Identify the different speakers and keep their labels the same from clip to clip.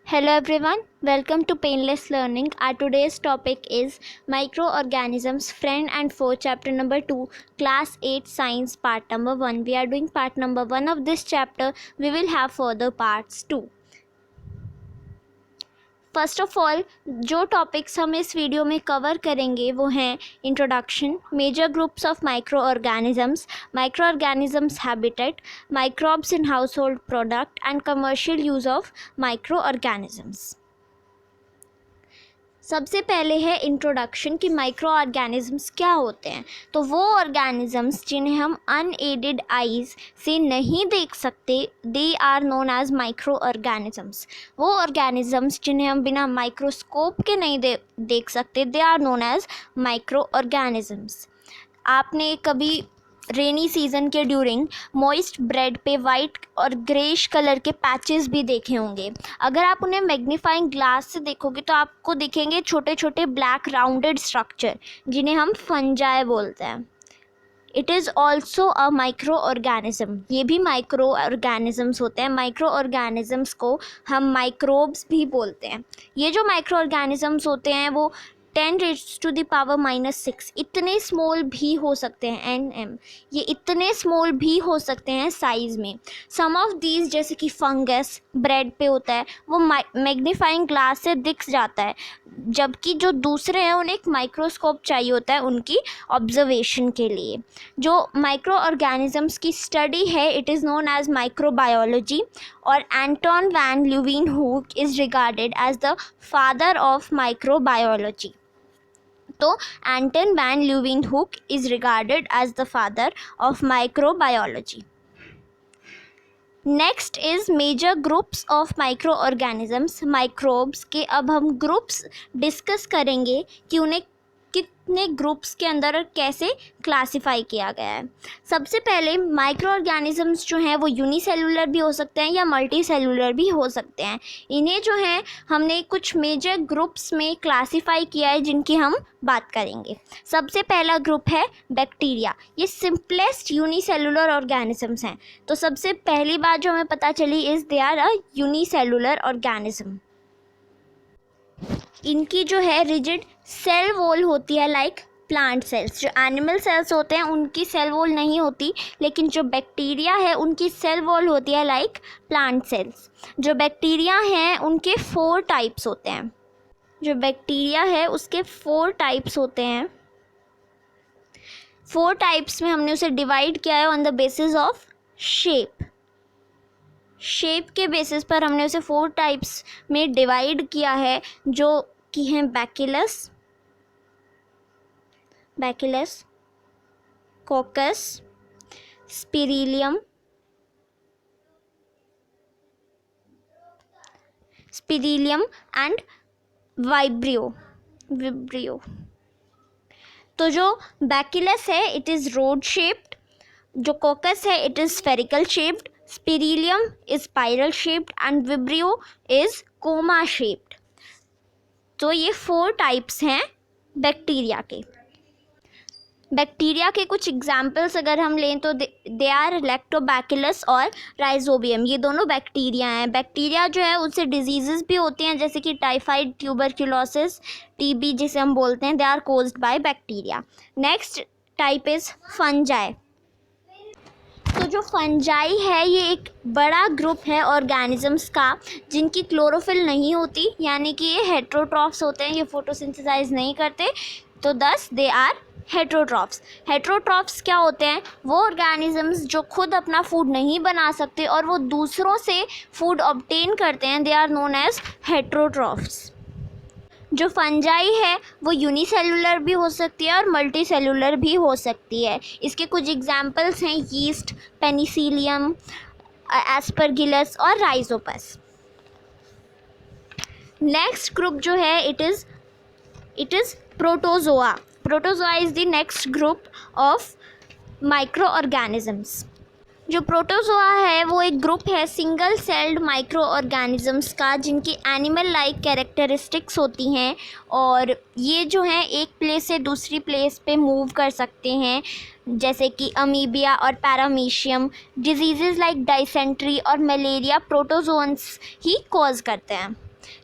Speaker 1: Hello everyone, welcome to Painless Learning. Our today's topic is Microorganisms, Friend and Foe, chapter number 2, class 8 science part number 1. We are doing part number 1 of this chapter. We will have further parts too. First of all जो topics हम इस video में cover करेंगे वो हैं introduction, major groups of micro organisms habitat, microbes in household product and commercial use of micro organisms. सबसे पहले है इंट्रोडक्शन कि माइक्रो ऑर्गेनिजम्स क्या होते हैं. तो वो ऑर्गेनिजम्स जिन्हें हम अनएडेड आईज से नहीं देख सकते, they are known as microorganisms. वो ऑर्गेनिजम्स जिन्हें हम बिना माइक्रोस्कोप के नहीं देख सकते, they are known as microorganisms. आपने कभी रेनी सीजन के ड्यूरिंग मॉइस्ट ब्रेड पे वाइट और ग्रेश कलर के पैचेस भी देखे होंगे. अगर आप उन्हें मैग्नीफाइंग ग्लास से देखोगे तो आपको दिखेंगे छोटे छोटे ब्लैक राउंडेड स्ट्रक्चर जिन्हें हम फंजाई बोलते हैं. It is also a micro organism. ये भी माइक्रो ऑर्गेनिजम्स होते हैं. माइक्रो ऑर्गेनिजम्स को हम माइक्रोब्स भी बोलते हैं. ये जो माइक्रो ऑर्गेनिजम्स होते हैं वो 10⁻⁻⁶ इतने स्मॉल भी हो सकते हैं. nm ये इतने स्मॉल भी हो सकते हैं साइज़ में. सम ऑफ दीज जैसे कि फंगस ब्रेड पे होता है वो मैग्नीफाइंग ग्लास से दिख जाता है, जबकि जो दूसरे हैं उन्हें एक माइक्रोस्कोप चाहिए होता है उनकी ऑब्जर्वेशन के लिए. जो माइक्रो ऑर्गेनिजम्स की स्टडी है it is known as microbiology, और Anton van Leeuwenhoek is regarded as the father of microbiology. तो Anton van Leeuwenhoek is regarded as the father of microbiology. Next is major groups of micro organisms, microbes के. अब हम groups discuss करेंगे कि उन्हें कितने groups के अंदर और कैसे क्लासिफाई किया गया है. सबसे पहले माइक्रो ऑर्गेनिजम्स जो हैं वो यूनिसेलुलर भी हो सकते हैं या मल्टी सेलुलर भी हो सकते हैं. इन्हें जो है हमने कुछ मेजर ग्रुप्स में क्लासिफाई किया है जिनकी हम बात करेंगे. सबसे पहला ग्रुप है बैक्टीरिया. ये सिंपलेस्ट यूनिसेलुलर ऑर्गेनिजम्स हैं. तो सबसे पहली बात जो हमें पता चली is they are a unicellular organism. इनकी जो है रिजिड सेल वॉल होती है लाइक प्लांट सेल्स. जो एनिमल सेल्स होते हैं उनकी सेल वॉल नहीं होती, लेकिन जो बैक्टीरिया है उनकी सेल वॉल होती है लाइक प्लांट सेल्स. जो बैक्टीरिया हैं उनके 4 टाइप्स होते हैं. जो बैक्टीरिया है उसके 4 टाइप्स होते हैं. 4 टाइप्स में हमने उसे डिवाइड किया है on the basis of shape के बेसिस पर हमने उसे 4 टाइप्स में डिवाइड किया है, जो कि हैं बैकिलस, कोकस, स्पिरिलियम एंड वाइब्रियो. तो जो बैकिलस है इट इज़ रोड शेप्ड, जो कोकस है it is spherical shaped, spirillum is spiral shaped and vibrio is comma shaped. तो ये 4 टाइप्स हैं बैक्टीरिया के. बैक्टीरिया के कुछ एग्जाम्पल्स अगर हम लें तो दे आर लैक्टोबैसिलस और राइजोबियम. ये दोनों बैक्टीरिया हैं. बैक्टीरिया जो है उससे डिजीज़ भी होती हैं जैसे कि टाइफाइड, ट्यूबरक्यूलोसिस, टीबी जिसे हम बोलते हैं, they are caused by bacteria. Next type is fungi. तो जो फंजाई है ये एक बड़ा ग्रुप है ऑर्गेनिजम्स का जिनकी क्लोरोफिल नहीं होती, यानी कि ये हेट्रोट्रॉफ्स होते हैं. ये फोटोसिंथेसाइज नहीं करते, तो दस दे आर हेट्रोट्रॉफ्स. हेट्रोट्रॉफ्स क्या होते हैं? वो ऑर्गेनिजम्स जो खुद अपना फूड नहीं बना सकते और वो दूसरों से फूड ऑब्टेन करते हैं, they are known as heterotrophs. जो फंजाई है वो यूनिसेलुलर भी हो सकती है और मल्टी सेलुलर भी हो सकती है. इसके कुछ एग्जांपल्स हैं यीस्ट, पेनिसिलियम, एस्परगिलस और राइजोपस. नेक्स्ट ग्रुप जो है it is protozoa. Protozoa is the next group of micro organisms. जो प्रोटोजोआ है वो एक ग्रुप है सिंगल सेल्ड माइक्रो ऑर्गेनिजम्स का जिनकी एनिमल लाइक कैरेक्टरिस्टिक्स होती हैं, और ये जो हैं एक प्लेस से दूसरी प्लेस पे मूव कर सकते हैं, जैसे कि अमीबिया और पैरामीशियम. डिजीज़ लाइक डाइसेंट्री और मलेरिया प्रोटोजोन्स ही कॉज करते हैं.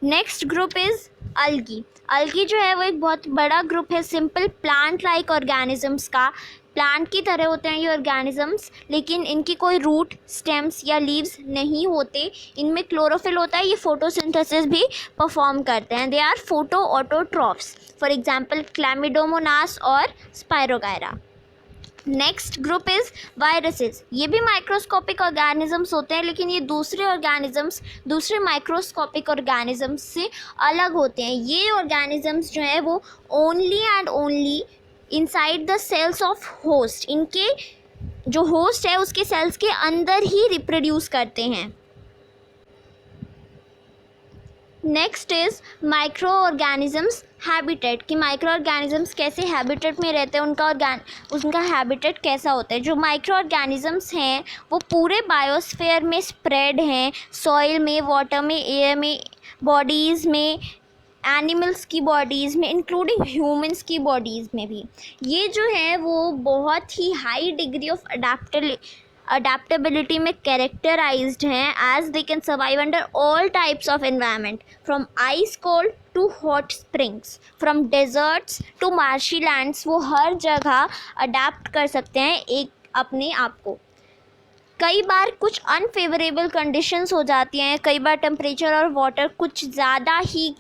Speaker 1: Next group is algae. Algae जो है वो एक बहुत बड़ा ग्रुप है सिंपल प्लांट लाइक ऑर्गेनिजम्स का। प्लांट की तरह होते हैं ये ऑर्गेनिजम्स, लेकिन इनकी कोई रूट, स्टेम्स या लीव्स नहीं होते। इनमें क्लोरोफिल होता है, ये फोटोसिंथेसिस भी परफॉर्म करते हैं। They are photo autotrophs, for example chlamydomonas और spirogyra. Next group is viruses. ये भी माइक्रोस्कोपिक ऑर्गेनिजम्स होते हैं, लेकिन ये दूसरे ऑर्गेनिजम्स, दूसरे माइक्रोस्कोपिक ऑर्गेनिजम्स से अलग होते हैं। ये ऑर्गेनिजम्स जो है वो only and only inside the cells of host, इनके जो होस्ट है उसके सेल्स के अंदर ही रिप्रोड्यूस करते हैं। Next is micro organisms habitat, कि माइक्रो ऑर्गेनिजम्स कैसे हैबिटेट में रहते हैं, उनका हैबिटेट कैसा होता है। जो माइक्रो ऑर्गेनिजम्स हैं वो पूरे बायोस्फीयर में स्प्रेड हैं, सॉइल में, वाटर में, एयर में, बॉडीज़ में, एनिमल्स की बॉडीज़ में, इंक्लूडिंग ह्यूमंस की बॉडीज़ में भी। ये जो है वो बहुत ही हाई डिग्री ऑफ adaptability में कैरेक्टराइज्ड हैं, as they can survive under all types of environment, from ice cold to hot springs, from deserts to marshy lands. वो हर जगह अडेप्ट कर सकते हैं एक अपने आप को। कई बार कुछ अनफेवरेबल कंडीशंस हो जाती हैं, कई बार टेम्परेचर और वाटर कुछ ज़्यादा ही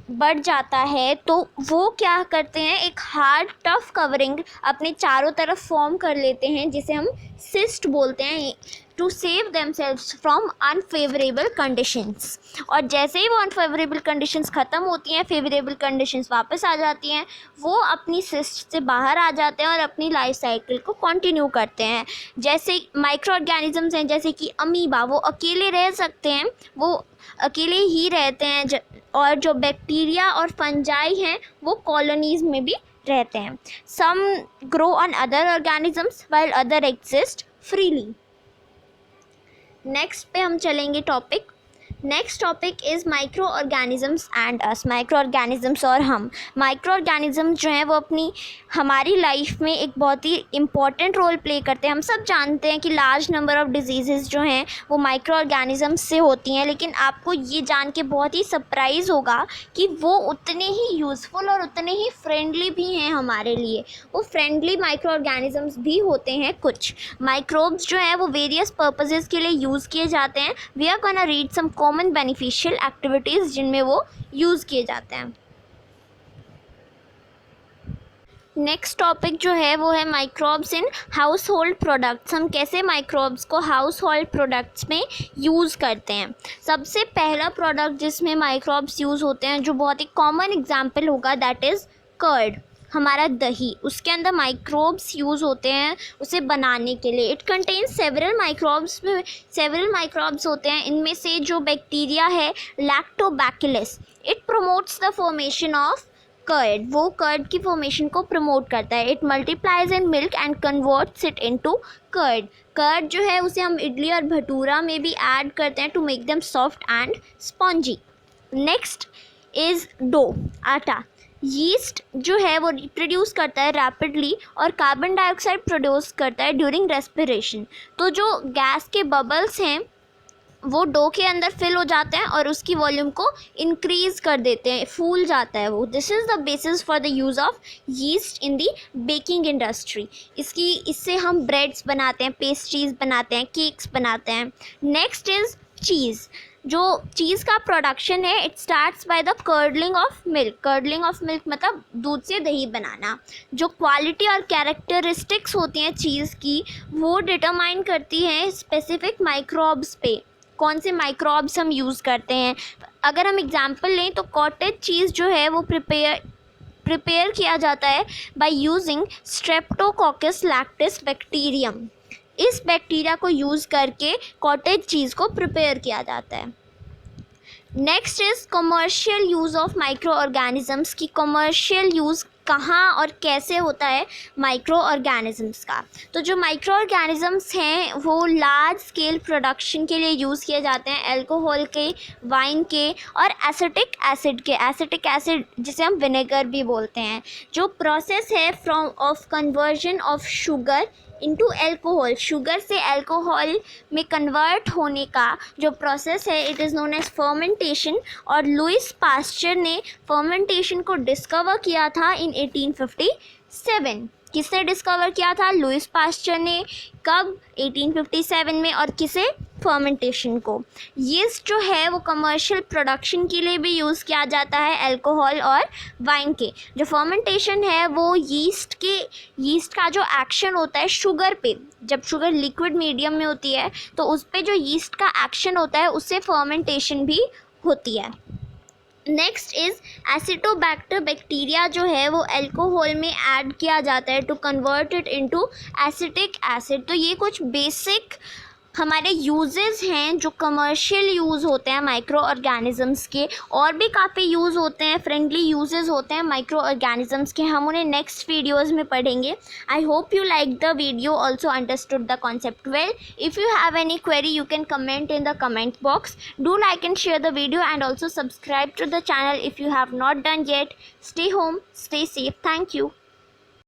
Speaker 1: बढ़ जाता है, तो वो क्या करते हैं, एक हार्ड टफ कवरिंग अपने चारों तरफ फॉर्म कर लेते हैं, जिसे हम सिस्ट बोलते हैं, to save themselves from unfavourable conditions. और जैसे ही वो अनफेवरेबल कंडीशंस ख़त्म होती हैं, फेवरेबल कंडीशंस वापस आ जाती हैं, वो अपनी सिस्ट से बाहर आ जाते हैं और अपनी लाइफ साइकिल को कंटिन्यू करते हैं। जैसे माइक्रो ऑर्गेनिजम्स हैं, जैसे कि अमीबा, वो अकेले रह सकते हैं, वो अकेले ही रहते हैं, और जो बैक्टीरिया और फंजाई हैं वो कॉलोनीज़ में भी रहते हैं। Some grow on other organisms while other exist freely. Next पे हम चलेंगे topic. Next topic is micro organisms and us, micro organisms और हम। माइक्रो ऑर्गेनिजम्स जो हैं वो हमारी लाइफ में एक बहुत ही इम्पॉर्टेंट रोल प्ले करते हैं। हम सब जानते हैं कि लार्ज नंबर ऑफ़ डिजीज़ जो हैं वो माइक्रो ऑर्गेनिजम्स से होती हैं, लेकिन आपको ये जान के बहुत ही सरप्राइज़ होगा कि वो उतने ही यूज़फुल और उतने ही फ्रेंडली भी हैं हमारे लिए। वो फ्रेंडली माइक्रो ऑर्गेनिजम्स भी होते हैं। कुछ माइक्रोब्स जो हैं वो वेरियस पर्पसेस के लिए यूज़ किए जाते हैं। We are gonna read some common beneficial activities जिनमें वो यूज़ किए जाते हैं। नेक्स्ट टॉपिक जो है वो है microbes in house hold products. हम कैसे माइक्रोब्स को हाउस होल्ड प्रोडक्ट्स में यूज़ करते हैं। सबसे पहला प्रोडक्ट जिसमें माइक्रोब्स यूज़ होते हैं, जो बहुत ही कॉमन एग्जाम्पल होगा, दैट इज़ कर्ड, हमारा दही। उसके अंदर माइक्रोब्स यूज़ होते हैं उसे बनाने के लिए। इट कंटेन्स सेवरल माइक्रोब्स होते हैं। इनमें से जो बैक्टीरिया है lactobacillus, it promotes the formation of curd, वो कर्ड की फॉर्मेशन को प्रमोट करता है। It multiplies in milk and converts it into curd. Curd जो है उसे हम इडली और भटूरा में भी ऐड करते हैं to make them soft and spongy. Next is dough, आटा। यीस्ट जो है वो रिप्रोड्यूस करता है रैपिडली और कार्बन डाइऑक्साइड प्रोड्यूस करता है ड्यूरिंग रेस्पिरेशन। तो जो गैस के बबल्स हैं वो डो के अंदर फिल हो जाते हैं और उसकी वॉल्यूम को इंक्रीज़ कर देते हैं, फूल जाता है वो। This is the basis for the use of yeast in the baking industry. इससे हम ब्रेड्स बनाते हैं, पेस्ट्रीज बनाते हैं, केक्स बनाते हैं। नेक्स्ट इज़ चीज़। जो चीज़ का प्रोडक्शन है, it starts by the curdling of milk. Curdling of milk मतलब दूध से दही बनाना। जो क्वालिटी और कैरेक्टरिस्टिक्स होती हैं चीज़ की, वो डिटरमाइन करती हैं स्पेसिफिक माइक्रोब्स पे, कौन से माइक्रोब्स हम यूज़ करते हैं। अगर हम एग्जांपल लें तो कॉटेज चीज़ जो है वो प्रिपेयर किया जाता है by using Streptococcus lactis bacterium. इस बैक्टीरिया को यूज़ करके कॉटेज चीज़ को प्रिपेयर किया जाता है। Next is commercial use of micro organisms की कमर्शियल यूज़ कहाँ और कैसे होता है माइक्रो ऑर्गेनिजम्स का। तो जो माइक्रो ऑर्गेनिजम्स हैं वो लार्ज स्केल प्रोडक्शन के लिए यूज़ किए जाते हैं, अल्कोहल के, वाइन के और एसिटिक एसिड के। एसिटिक एसिड जिसे हम विनेगर भी बोलते हैं। जो प्रोसेस है from of conversion of sugar into alcohol, sugar से अल्कोहल में कन्वर्ट होने का जो प्रोसेस है it is known as fermentation. और लुइस पास्चर ने फर्मेंटेशन को डिस्कवर किया था इन 1857। किसने डिस्कवर किया था? लुइस पास्चर ने। कब? 1857 में। और किसे? फर्मेंटेशन को। यीस्ट जो है वो कमर्शियल प्रोडक्शन के लिए भी यूज़ किया जाता है अल्कोहल और वाइन के। जो फर्मेंटेशन है वो यीस्ट का जो एक्शन होता है शुगर पे, जब शुगर लिक्विड मीडियम में होती है तो उस पे जो यीस्ट का एक्शन होता है उससे फर्मेंटेशन भी होती है। नेक्स्ट इज़ एसिटोबैक्टर बैक्टीरिया जो है वो अल्कोहल में ऐड किया जाता है to convert it into acetic acid. तो ये कुछ बेसिक हमारे यूजेस हैं जो कमर्शियल यूज़ होते हैं माइक्रो ऑर्गेनिजम्स के। और भी काफ़ी यूज़ होते हैं, फ्रेंडली यूजेस होते हैं माइक्रो ऑर्गेनिजम्स के, हम उन्हें नेक्स्ट वीडियोज़ में पढ़ेंगे। I hope you like the video, also understood the concept well. If you have any query you can comment in the comment box. Do like and share the video and also subscribe to the channel if you have not done yet. Stay home, stay safe. Thank you.